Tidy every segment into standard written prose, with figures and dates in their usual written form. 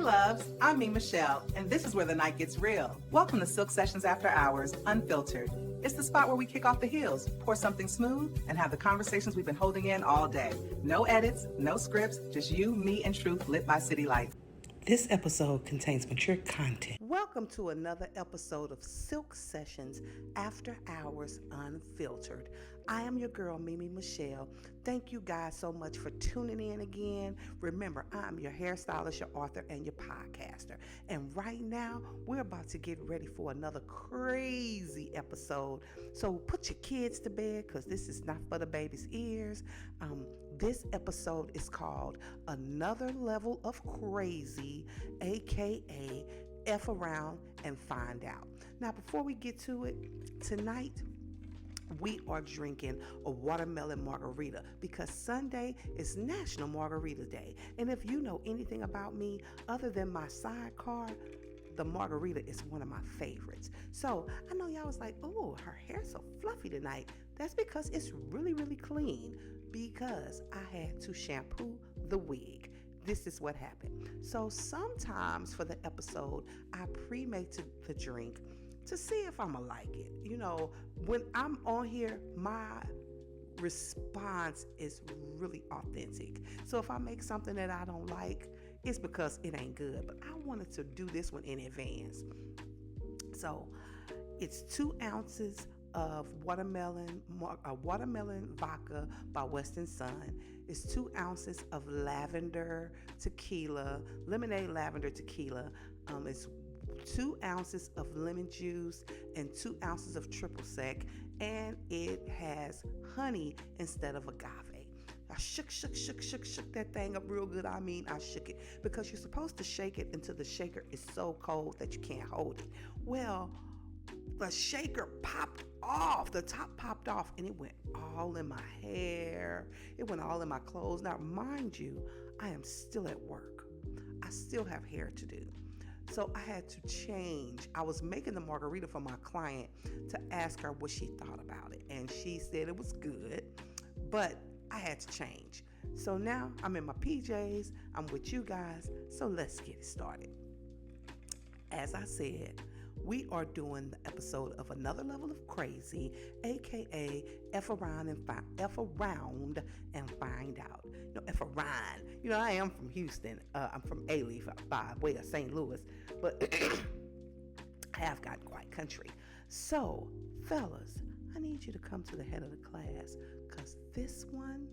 loves. I'm me, Michelle, and this is where the night gets real. Welcome to Silk Sessions After Hours, Unfiltered. It's the spot where we kick off the heels, pour something smooth, and have the conversations we've been holding in all day. No edits, no scripts, just you, me, and truth lit by city lights. This episode contains mature content. Welcome to another episode of Silk Sessions After Hours Unfiltered. I am your girl, Mimi Michelle. Thank you guys so much for tuning in again. Remember, I'm your hairstylist, your author, and your podcaster. And right now, we're about to get ready for another crazy episode. So put your kids to bed because this is not for the baby's ears. This episode is called Another Level of Crazy, aka F Around and Find Out. Now, before we get to it, tonight we are drinking a watermelon margarita because Sunday is National Margarita Day. And if you know anything about me other than my sidecar, the margarita is one of my favorites. So I know y'all was like, oh, her hair's so fluffy tonight. That's because it's really, really clean because I had to shampoo the wig. This is what happened. So sometimes for the episode, I pre-make the drink to see if I'ma like it. You know, when I'm on here, my response is really authentic. So if I make something that I don't like, it's because it ain't good. But I wanted to do this one in advance. So it's 2 ounces of watermelon vodka by Western Sun. It's 2 ounces of lavender tequila, lemonade lavender tequila. It's 2 ounces of lemon juice and 2 ounces of triple sec, and it has honey instead of agave. I shook that thing up real good. I mean, I shook it because you're supposed to shake it until the shaker is so cold that you can't hold it. Well, the shaker popped off, the top popped off, and it went all in my hair. It went all in my clothes. Now, mind you, I am still at work. I still have hair to do. So I had to change. I was making the margarita for my client to ask her what she thought about it. And she said it was good, but I had to change. So now I'm in my PJs. I'm with you guys. So let's get it started. As I said, we are doing the episode of Another Level of Crazy, aka F Around and Find Out. You know, F Around. You know, I am from Houston. I'm from A-Leaf by way of St. Louis, but I have gotten quite country. So, fellas, I need you to come to the head of the class because this one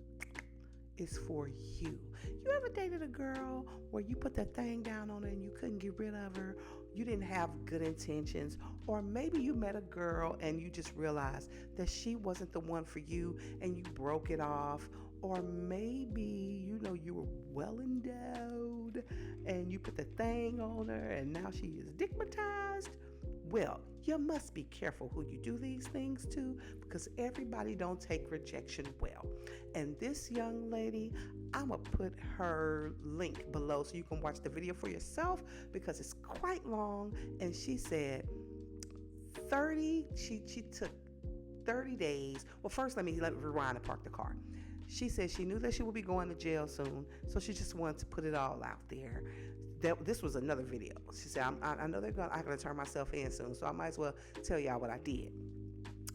is for you. You ever dated a girl where you put that thing down on her and you couldn't get rid of her? You didn't have good intentions, or maybe you met a girl and you just realized that she wasn't the one for you and you broke it off, or maybe you were well endowed and you put the thing on her and now she is stigmatized. Well, you must be careful who you do these things to because everybody don't take rejection well. And this young lady, I'm going to put her link below so you can watch the video for yourself because it's quite long. And she said she took 30 days. Well, first let me rewind and park the car. She said she knew that she would be going to jail soon, so she just wanted to put it all out there. This was another video. She said, I know I'm going to turn myself in soon, so I might as well tell y'all what I did.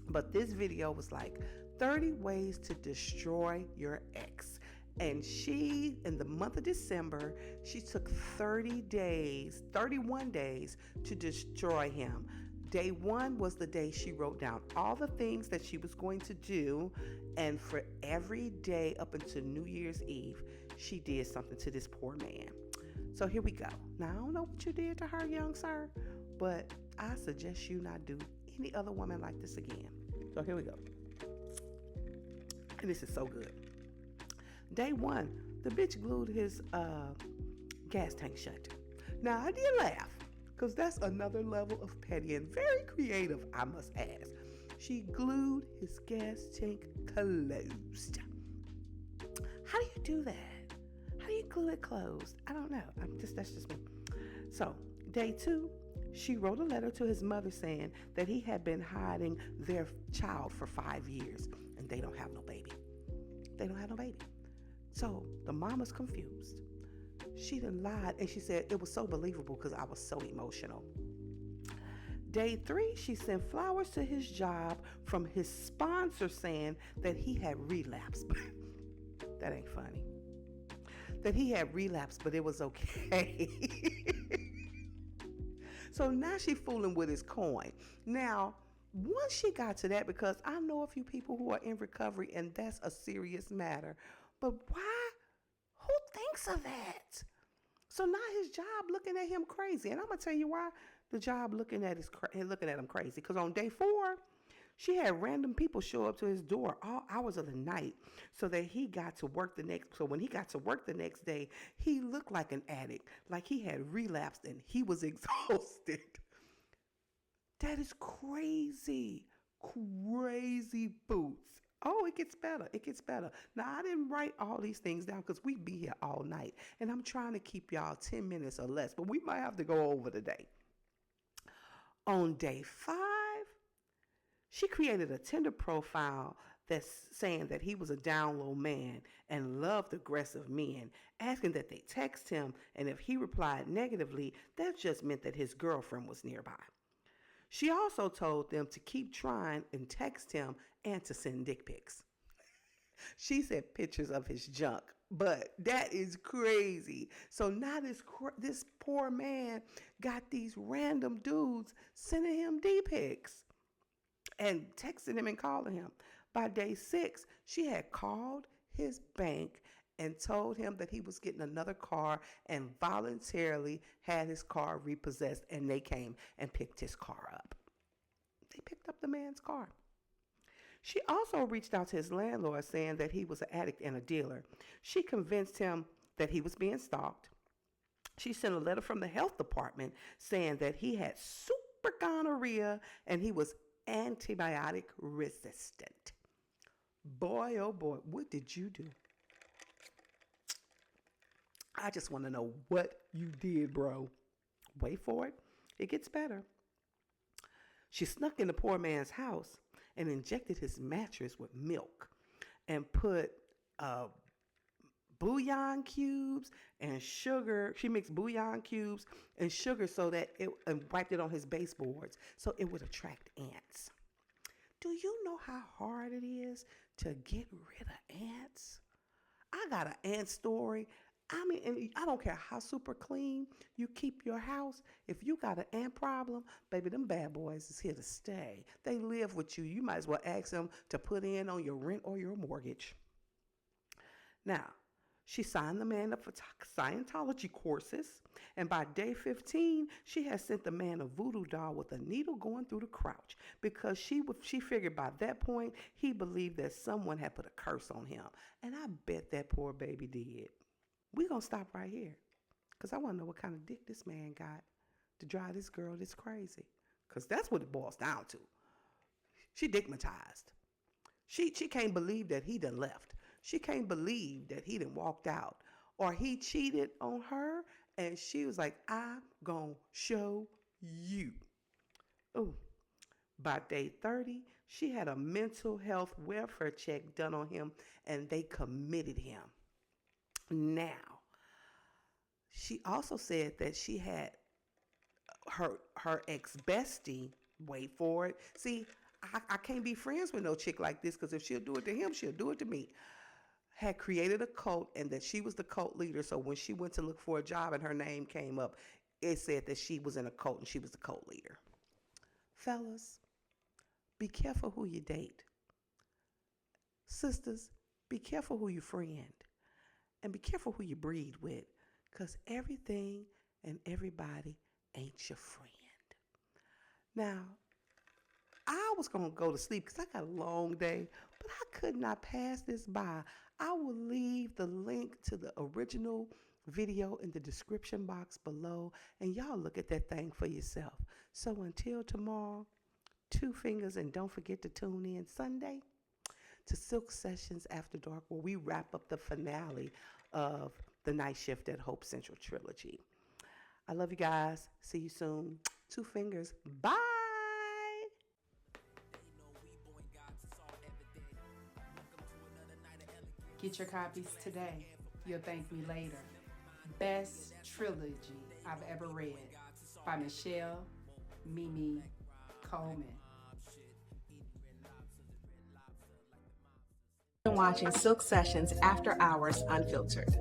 But this video was like 30 ways to destroy your ex. And she, in the month of December, she took 31 days to destroy him. Day 1 was the day she wrote down all the things that she was going to do. And for every day up until New Year's Eve, she did something to this poor man. So here we go. Now, I don't know what you did to her, young sir, but I suggest you not do any other woman like this again. So here we go. And this is so good. Day 1, the bitch glued his gas tank shut. Now, I did laugh because that's another level of petty and very creative, I must ask. She glued his gas tank closed. How do you do that? How do you glue it closed? I don't know. That's just me. So, day 2, she wrote a letter to his mother saying that he had been hiding their child for 5 years and they don't have no baby. So, the mama's confused. She done lied, and she said it was so believable because I was so emotional. Day 3, she sent flowers to his job from his sponsor saying that he had relapsed. That ain't funny. That he had relapsed, but it was okay. So now she fooling with his coin. Now, once she got to that, because I know a few people who are in recovery and that's a serious matter, but why? Who thinks of that? So now his job looking at him crazy, and I'm gonna tell you why the job looking at him crazy. Because on day 4, she had random people show up to his door all hours of the night, so that he got to work the next. So when he got to work the next day, he looked like an addict, like he had relapsed and he was exhausted. That is crazy, crazy boots. Oh, it gets better. It gets better. Now, I didn't write all these things down because we'd be here all night. And I'm trying to keep y'all 10 minutes or less, but we might have to go over today. On day 5, she created a Tinder profile that's saying that he was a down low man and loved aggressive men, asking that they text him, and if he replied negatively, that just meant that his girlfriend was nearby. She also told them to keep trying and text him and to send dick pics. She said pictures of his junk, but that is crazy. So now this poor man got these random dudes sending him dick pics and texting him and calling him. By day 6, she had called his bank and told him that he was getting another car and voluntarily had his car repossessed, and they came and picked his car up. They picked up the man's car. She also reached out to his landlord saying that he was an addict and a dealer. She convinced him that he was being stalked. She sent a letter from the health department saying that he had super gonorrhea and he was antibiotic resistant. Boy, oh boy, what did you do? I just want to know what you did, bro. Wait for it. It gets better. She snuck in the poor man's house and injected his mattress with milk and put bouillon cubes and sugar. She mixed bouillon cubes and sugar so that and wiped it on his baseboards so it would attract ants. Do you know how hard it is to get rid of ants? I got an ant story. I mean, and I don't care how super clean you keep your house. If you got an ant problem, baby, them bad boys is here to stay. They live with you. You might as well ask them to put in on your rent or your mortgage. Now, she signed the man up for Scientology courses, and by day 15, she had sent the man a voodoo doll with a needle going through the crotch because she figured by that point he believed that someone had put a curse on him, and I bet that poor baby did. We're going to stop right here because I want to know what kind of dick this man got to drive this girl this crazy, because that's what it boils down to. She dickmatized. She can't believe that he done left. She can't believe that he done walked out or he cheated on her, and she was like, I'm going to show you. Ooh. By day 30, she had a mental health welfare check done on him, and they committed him. Now, she also said that she had her ex-bestie, wait for it. See, I can't be friends with no chick like this, because if she'll do it to him, she'll do it to me. Had created a cult, and that she was the cult leader. So when she went to look for a job and her name came up, it said that she was in a cult and she was the cult leader. Fellas, be careful who you date. Sisters, be careful who you friend. And be careful who you breed with, because everything and everybody ain't your friend. Now, I was going to go to sleep because I got a long day, but I could not pass this by. I will leave the link to the original video in the description box below, and y'all look at that thing for yourself. So until tomorrow, 2 fingers, and don't forget to tune in Sunday to Silk Sessions After Dark, where we wrap up the finale of the Night Shift at Hope Central trilogy. I love you guys. See you soon. 2 fingers. Bye. Get your copies today. You'll thank me later. best trilogy I've ever read by Michelle Mimi Coleman. Watching Silk Sessions After Hours Unfiltered.